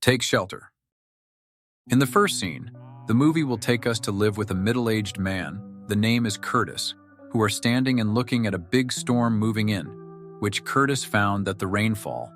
Take shelter. In the first scene, the movie will take us to live with a middle-aged man, the name is Curtis, who are standing and looking at a big storm moving in, which Curtis found that the rainfall.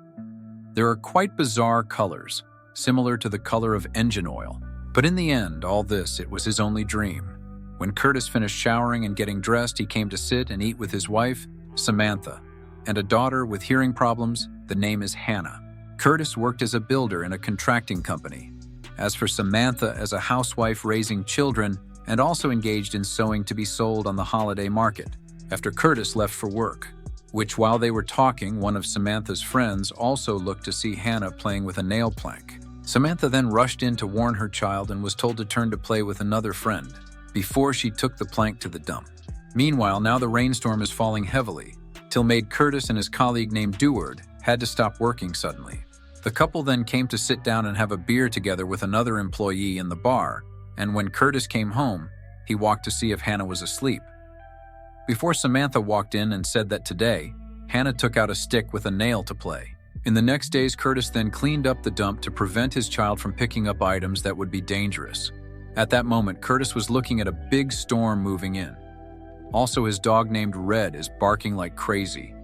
There are quite bizarre colors, similar to the color of engine oil. But in the end, all this, it was his only dream. When Curtis finished showering and getting dressed, he came to sit and eat with his wife, Samantha, and a daughter with hearing problems, the name is Hannah. Curtis worked as a builder in a contracting company. As for Samantha, as a housewife raising children, and also engaged in sewing to be sold on the holiday market, after Curtis left for work. Which while they were talking, one of Samantha's friends also looked to see Hannah playing with a nail plank. Samantha then rushed in to warn her child and was told to turn to play with another friend, before she took the plank to the dump. Meanwhile, now the rainstorm is falling heavily, till made Curtis and his colleague named Deward had to stop working suddenly. The couple then came to sit down and have a beer together with another employee in the bar, and when Curtis came home, he walked to see if Hannah was asleep. Before Samantha walked in and said that today, Hannah took out a stick with a nail to play. In the next days, Curtis then cleaned up the dump to prevent his child from picking up items that would be dangerous. At that moment, Curtis was looking at a big storm moving in. Also, his dog named Red is barking like crazy.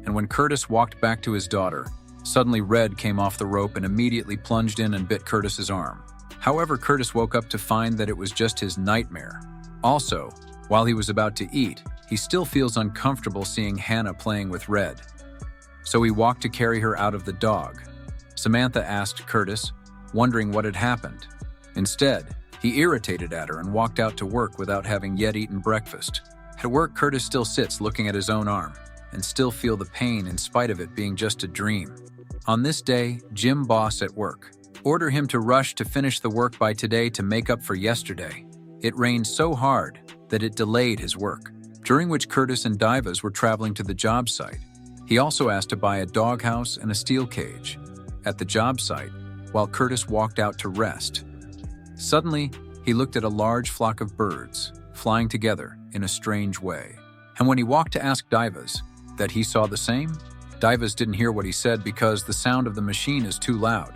And when Curtis walked back to his daughter, suddenly Red came off the rope and immediately plunged in and bit Curtis's arm. However, Curtis woke up to find that it was just his nightmare. Also, while he was about to eat, he still feels uncomfortable seeing Hannah playing with Red. So he walked to carry her out of the dog. Samantha asked Curtis, wondering what had happened. Instead, he irritated at her and walked out to work without having yet eaten breakfast. At work, Curtis still sits looking at his own arm and still feel the pain in spite of it being just a dream. On this day, Jim boss at work order him to rush to finish the work by today to make up for yesterday. It rained so hard that it delayed his work, during which Curtis and Divas were traveling to the job site. He also asked to buy a doghouse and a steel cage at the job site while Curtis walked out to rest. Suddenly, he looked at a large flock of birds flying together in a strange way. And when he walked to ask Divas that he saw the same, Divas didn't hear what he said because the sound of the machine is too loud.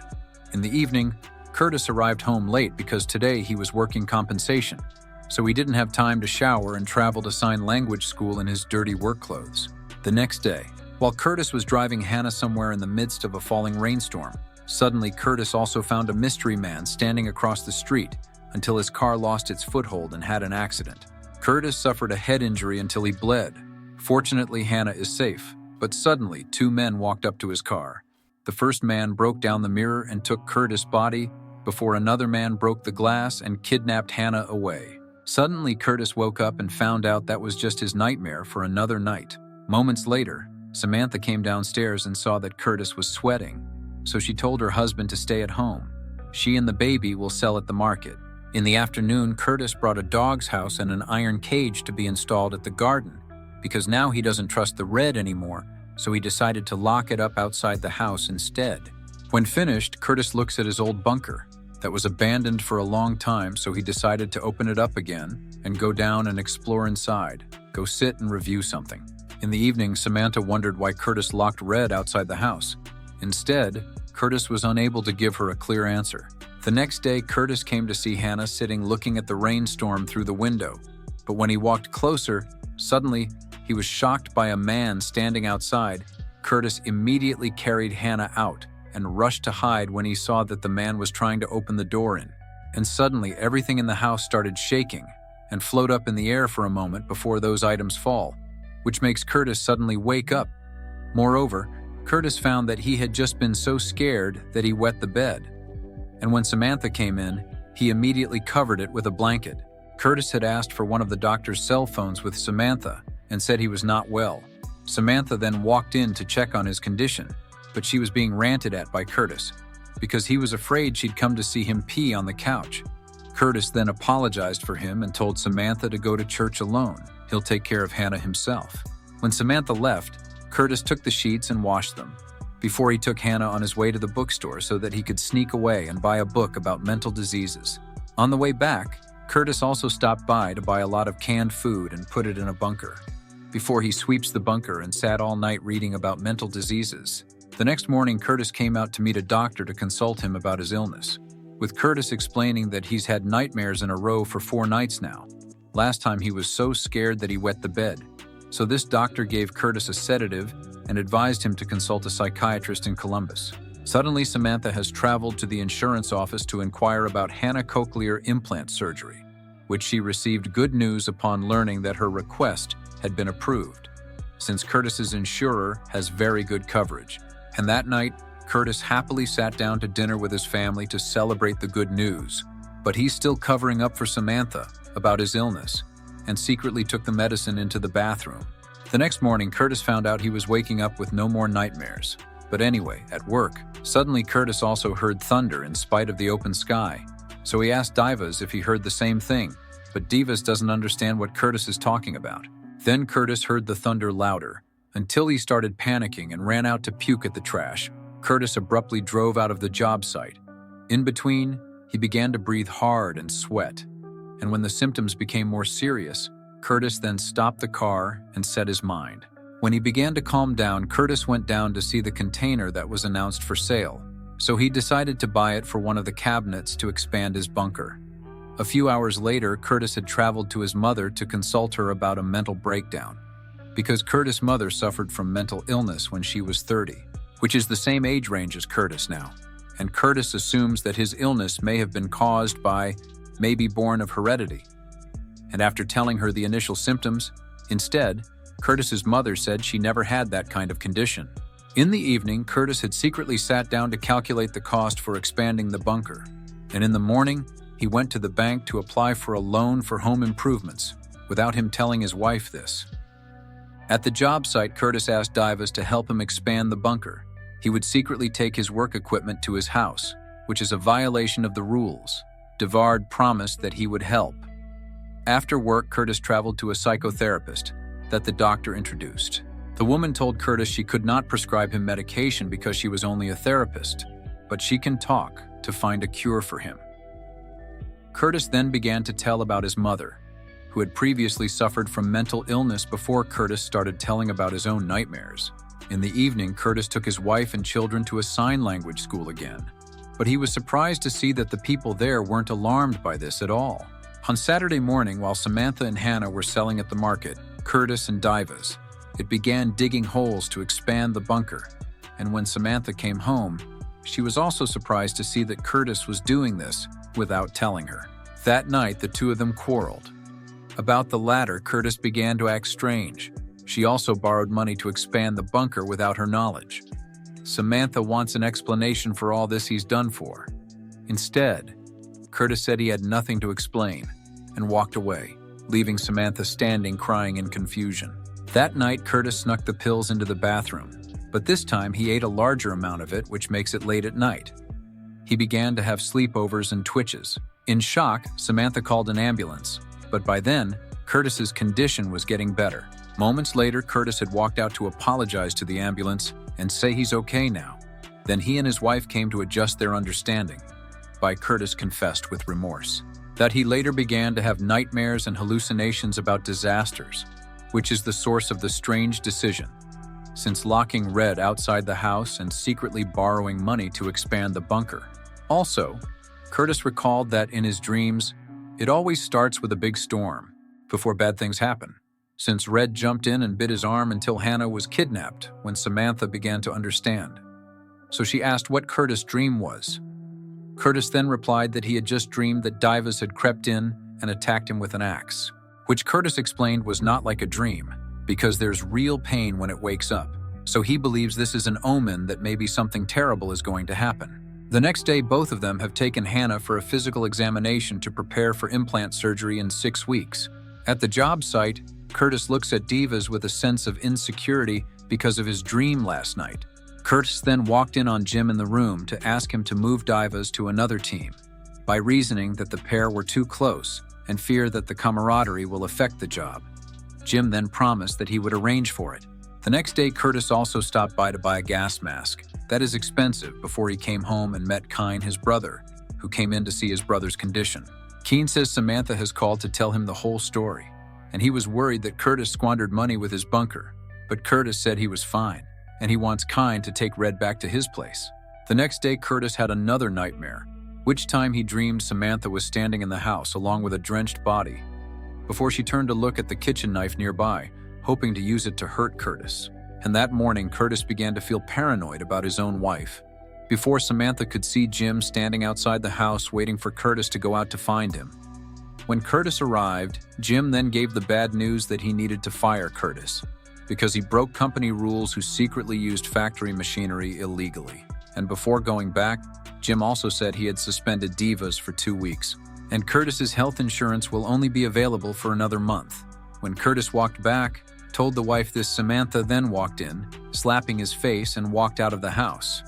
In the evening, Curtis arrived home late because today he was working compensation, so he didn't have time to shower and travel to sign language school in his dirty work clothes. The next day, while Curtis was driving Hannah somewhere in the midst of a falling rainstorm, suddenly Curtis also found a mystery man standing across the street until his car lost its foothold and had an accident. Curtis suffered a head injury until he bled. Fortunately, Hannah is safe, but suddenly 2 men walked up to his car. The first man broke down the mirror and took Curtis' body before another man broke the glass and kidnapped Hannah away. Suddenly, Curtis woke up and found out that was just his nightmare for another night. Moments later, Samantha came downstairs and saw that Curtis was sweating, so she told her husband to stay at home. She and the baby will sell at the market. In the afternoon, Curtis brought a dog's house and an iron cage to be installed at the garden, because now he doesn't trust the Red anymore, so he decided to lock it up outside the house instead. When finished, Curtis looks at his old bunker that was abandoned for a long time, so he decided to open it up again and go down and explore inside, go sit and review something. In the evening, Samantha wondered why Curtis locked Red outside the house. Instead, Curtis was unable to give her a clear answer. The next day, Curtis came to see Hannah sitting looking at the rainstorm through the window. But when he walked closer, suddenly, he was shocked by a man standing outside. Curtis immediately carried Hannah out and rushed to hide when he saw that the man was trying to open the door in. And suddenly, everything in the house started shaking and float up in the air for a moment before those items fall, which makes Curtis suddenly wake up. Moreover, Curtis found that he had just been so scared that he wet the bed. And when Samantha came in, he immediately covered it with a blanket. Curtis had asked for one of the doctor's cell phones with Samantha and said he was not well. Samantha then walked in to check on his condition, but she was being ranted at by Curtis because he was afraid she'd come to see him pee on the couch. Curtis then apologized for him and told Samantha to go to church alone. He'll take care of Hannah himself. When Samantha left, Curtis took the sheets and washed them before he took Hannah on his way to the bookstore so that he could sneak away and buy a book about mental diseases. On the way back, Curtis also stopped by to buy a lot of canned food and put it in a bunker before he sweeps the bunker and sat all night reading about mental diseases. The next morning, Curtis came out to meet a doctor to consult him about his illness, with Curtis explaining that he's had nightmares in a row for 4 nights now. Last time he was so scared that he wet the bed. So this doctor gave Curtis a sedative and advised him to consult a psychiatrist in Columbus. Suddenly, Samantha has traveled to the insurance office to inquire about Hannah cochlear implant surgery, which she received good news upon learning that her request had been approved, since Curtis's insurer has very good coverage. And that night, Curtis happily sat down to dinner with his family to celebrate the good news. But he's still covering up for Samantha about his illness and secretly took the medicine into the bathroom. The next morning, Curtis found out he was waking up with no more nightmares. But anyway, at work, suddenly Curtis also heard thunder in spite of the open sky. So he asked Divas if he heard the same thing, but Divas doesn't understand what Curtis is talking about. Then Curtis heard the thunder louder, until he started panicking and ran out to puke at the trash. Curtis abruptly drove out of the job site. In between, he began to breathe hard and sweat. And when the symptoms became more serious, Curtis then stopped the car and set his mind. When he began to calm down, Curtis went down to see the container that was announced for sale. So he decided to buy it for one of the cabinets to expand his bunker. A few hours later, Curtis had traveled to his mother to consult her about a mental breakdown, because Curtis' mother suffered from mental illness when she was 30, which is the same age range as Curtis now. And Curtis assumes that his illness may have been caused by, maybe born of heredity. And after telling her the initial symptoms, instead, Curtis's mother said she never had that kind of condition. In the evening, Curtis had secretly sat down to calculate the cost for expanding the bunker. And in the morning, he went to the bank to apply for a loan for home improvements, without him telling his wife this. At the job site, Curtis asked Divas to help him expand the bunker. He would secretly take his work equipment to his house, which is a violation of the rules. Devard promised that he would help. After work, Curtis traveled to a psychotherapist that the doctor introduced. The woman told Curtis she could not prescribe him medication because she was only a therapist, but she can talk to find a cure for him. Curtis then began to tell about his mother, who had previously suffered from mental illness before Curtis started telling about his own nightmares. In the evening, Curtis took his wife and children to a sign language school again, but he was surprised to see that the people there weren't alarmed by this at all. On Saturday morning, while Samantha and Hannah were selling at the market, Curtis and Divas, it began digging holes to expand the bunker, and when Samantha came home, she was also surprised to see that Curtis was doing this without telling her. That night, the two of them quarreled. About the latter, Curtis began to act strange. She also borrowed money to expand the bunker without her knowledge. Samantha wants an explanation for all this he's done for. Instead, Curtis said he had nothing to explain and walked away, leaving Samantha standing crying in confusion. That night, Curtis snuck the pills into the bathroom, but this time he ate a larger amount of it, which makes it late at night. He began to have sleepovers and twitches. In shock, Samantha called an ambulance, but by then, Curtis's condition was getting better. Moments later, Curtis had walked out to apologize to the ambulance and say he's okay now. Then he and his wife came to adjust their understanding. Curtis confessed with remorse that he later began to have nightmares and hallucinations about disasters, which is the source of the strange decision, since locking Red outside the house and secretly borrowing money to expand the bunker. Also, Curtis recalled that in his dreams, it always starts with a big storm before bad things happen, since Red jumped in and bit his arm until Hannah was kidnapped when Samantha began to understand. So she asked what Curtis' dream was. Curtis then replied that he had just dreamed that Divas had crept in and attacked him with an axe, which Curtis explained was not like a dream, because there's real pain when it wakes up. So he believes this is an omen that maybe something terrible is going to happen. The next day, both of them have taken Hannah for a physical examination to prepare for implant surgery in 6 weeks. At the job site, Curtis looks at Divas with a sense of insecurity because of his dream last night. Curtis then walked in on Jim in the room to ask him to move Divas to another team, by reasoning that the pair were too close and fear that the camaraderie will affect the job. Jim then promised that he would arrange for it. The next day, Curtis also stopped by to buy a gas mask. That is expensive, before he came home and met Kine, his brother, who came in to see his brother's condition. Kine says Samantha has called to tell him the whole story, and he was worried that Curtis squandered money with his bunker, but Curtis said he was fine. and he wants Kind to take Red back to his place. The next day, Curtis had another nightmare, which time he dreamed Samantha was standing in the house along with a drenched body. Before she turned to look at the kitchen knife nearby, hoping to use it to hurt Curtis. And that morning, Curtis began to feel paranoid about his own wife. Before Samantha could see Jim standing outside the house waiting for Curtis to go out to find him. When Curtis arrived, Jim then gave the bad news that he needed to fire Curtis because he broke company rules who secretly used factory machinery illegally. And before going back, Jim also said he had suspended Divas for 2 weeks, and Curtis's health insurance will only be available for another month. When Curtis walked back, told the wife this, Samantha then walked in, slapping his face, and walked out of the house,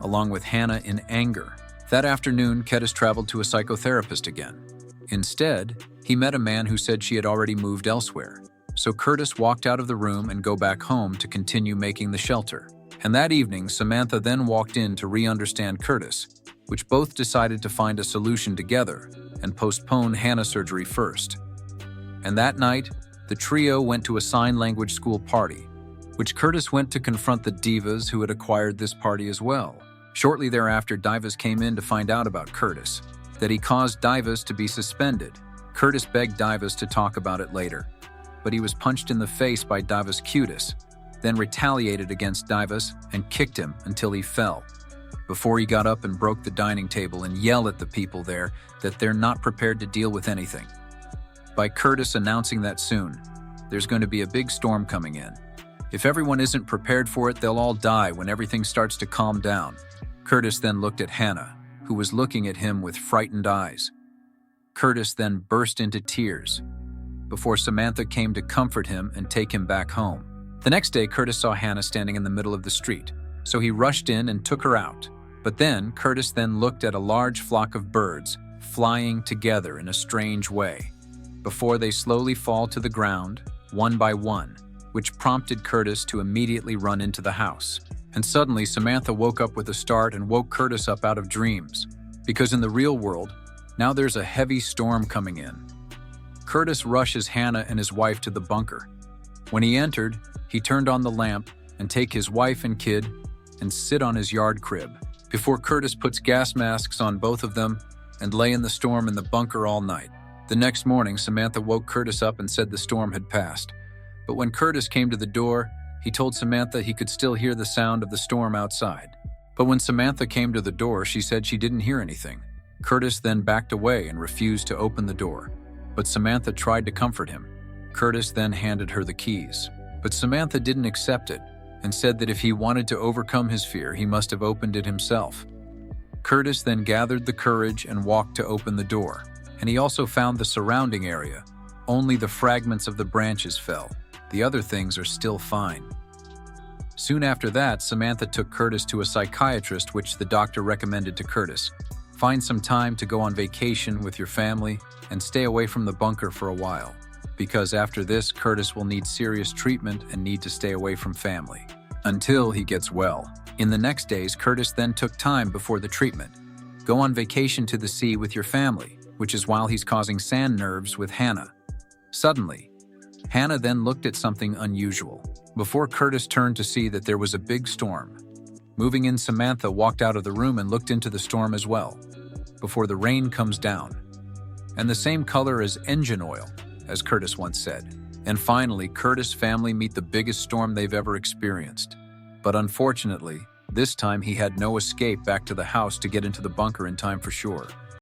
along with Hannah in anger. That afternoon, Curtis traveled to a psychotherapist again. Instead, he met a man who said she had already moved elsewhere. So Curtis walked out of the room and go back home to continue making the shelter. And that evening, Samantha then walked in to re-understand Curtis, which both decided to find a solution together and postpone Hannah's surgery first. And that night, the trio went to a sign language school party, which Curtis went to confront the Divas who had acquired this party as well. Shortly thereafter, Divas came in to find out about Curtis, that he caused Divas to be suspended. Curtis begged Divas to talk about it later, but he was punched in the face by Divas Cutis, then retaliated against Divas and kicked him until he fell, before he got up and broke the dining table and yelled at the people there that they're not prepared to deal with anything. By Curtis announcing that soon, there's going to be a big storm coming in. If everyone isn't prepared for it, they'll all die when everything starts to calm down. Curtis then looked at Hannah, who was looking at him with frightened eyes. Curtis then burst into tears, before Samantha came to comfort him and take him back home. The next day, Curtis saw Hannah standing in the middle of the street, so he rushed in and took her out. But then, Curtis then looked at a large flock of birds flying together in a strange way, before they slowly fall to the ground, one by one, which prompted Curtis to immediately run into the house. And suddenly, Samantha woke up with a start and woke Curtis up out of dreams, because in the real world, now there's a heavy storm coming in. Curtis rushes Hannah and his wife to the bunker. When he entered, he turned on the lamp and take his wife and kid and sit on his yard crib, before Curtis puts gas masks on both of them and lay in the storm in the bunker all night. The next morning, Samantha woke Curtis up and said the storm had passed. But when Curtis came to the door, he told Samantha he could still hear the sound of the storm outside. But when Samantha came to the door, she said she didn't hear anything. Curtis then backed away and refused to open the door. But Samantha tried to comfort him. Curtis then handed her the keys. But Samantha didn't accept it and said that if he wanted to overcome his fear, he must have opened it himself. Curtis then gathered the courage and walked to open the door. And he also found the surrounding area. Only the fragments of the branches fell. The other things are still fine. Soon after that, Samantha took Curtis to a psychiatrist, which the doctor recommended to Curtis. Find some time to go on vacation with your family and stay away from the bunker for a while, because after this, Curtis will need serious treatment and need to stay away from family until he gets well. In the next days, Curtis then took time before the treatment. Go on vacation to the sea with your family, which is while he's causing sand nerves with Hannah. Suddenly, Hannah then looked at something unusual, before Curtis turned to see that there was a big storm. Moving in, Samantha walked out of the room and looked into the storm as well, before the rain comes down. And the same color as engine oil, as Curtis once said. And finally, Curtis' family meet the biggest storm they've ever experienced. But unfortunately, this time he had no escape back to the house to get into the bunker in time for sure.